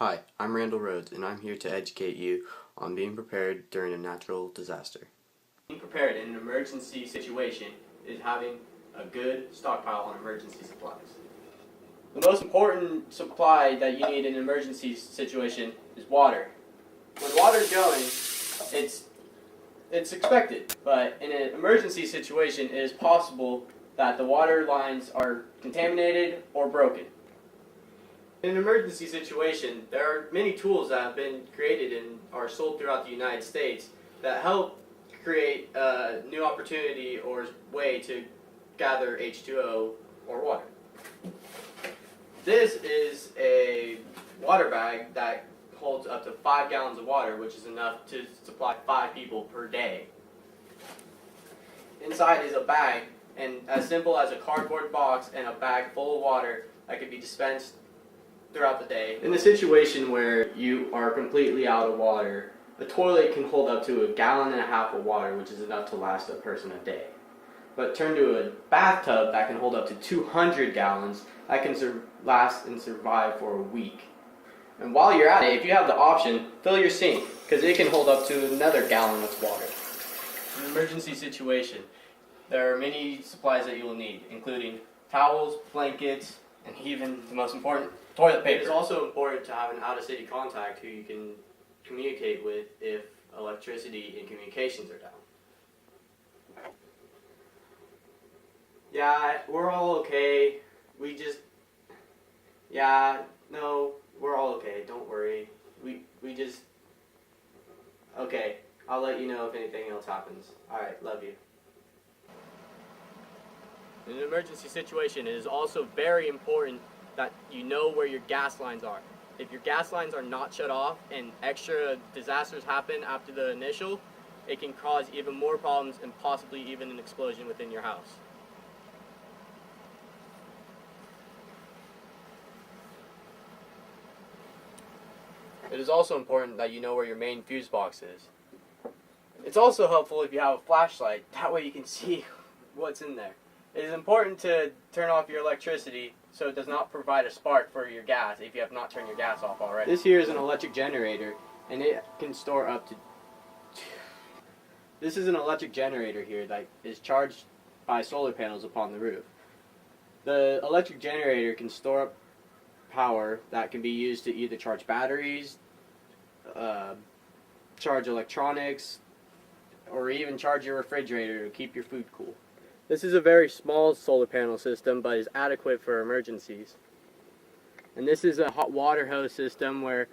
Hi, I'm Randall Rhodes, and I'm here to educate you on being prepared during a natural disaster. Being prepared in an emergency situation is having a good stockpile on emergency supplies. The most important supply that you need in an emergency situation is water. When water's going, it's expected, but in an emergency situation, it is possible that the water lines are contaminated or broken. In an emergency situation, there are many tools that have been created and are sold throughout the United States that help create a new opportunity or way to gather H2O or water. This is a water bag that holds up to 5 gallons of water, which is enough to supply 5 people per day. Inside is a bag, and as simple as a cardboard box and a bag full of water that can be dispensed throughout the day. In a situation where you are completely out of water, a toilet can hold up to 1.5 gallons of water, which is enough to last a person a day. But turn to a bathtub that can hold up to 200 gallons, that can last and survive for a week. And while you're at it, if you have the option, fill your sink, because it can hold up to another gallon of water. In an emergency situation, there are many supplies that you will need, including towels, blankets, and even the most important, toilet paper. It's also important to have an out-of-city contact who you can communicate with if electricity and communications are down. Yeah, we're all okay. We're all okay. Don't worry. Okay, I'll let you know if anything else happens. Alright, love you. In an emergency situation, it is also very important that you know where your gas lines are. If your gas lines are not shut off and extra disasters happen after the initial, it can cause even more problems and possibly even an explosion within your house. It is also important that you know where your main fuse box is. It's also helpful if you have a flashlight, that way you can see what's in there. It is important to turn off your electricity so it does not provide a spark for your gas if you have not turned your gas off already. This here is an electric generator, and it can store up to... This is an electric generator here that is charged by solar panels upon the roof. The electric generator can store up power that can be used to either charge batteries, charge electronics, or even charge your refrigerator to keep your food cool. This is a very small solar panel system, but is adequate for emergencies. And this is a hot water hose system where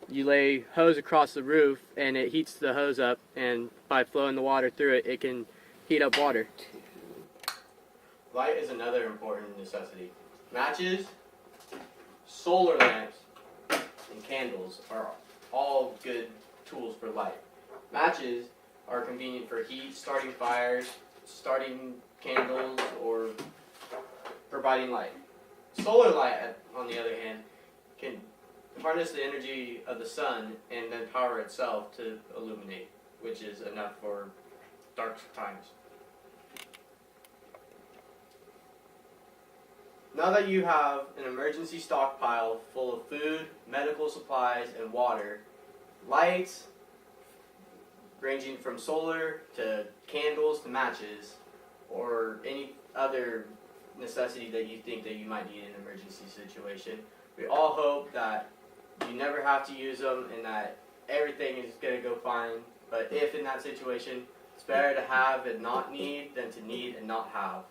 you lay hose across the roof and it heats the hose up, and by flowing the water through it, it can heat up water. Light is another important necessity. Matches, solar lamps, and candles are all good tools for light. Matches are convenient for heat, starting fires, starting candles, or providing light. Solar light, on the other hand, can harness the energy of the sun and then power itself to illuminate, which is enough for dark times. Now that you have an emergency stockpile full of food, medical supplies, and water, lights ranging from solar to candles to matches, or any other necessity that you think that you might need in an emergency situation, we all hope that you never have to use them and that everything is going to go fine. But if in that situation, it's better to have and not need than to need and not have.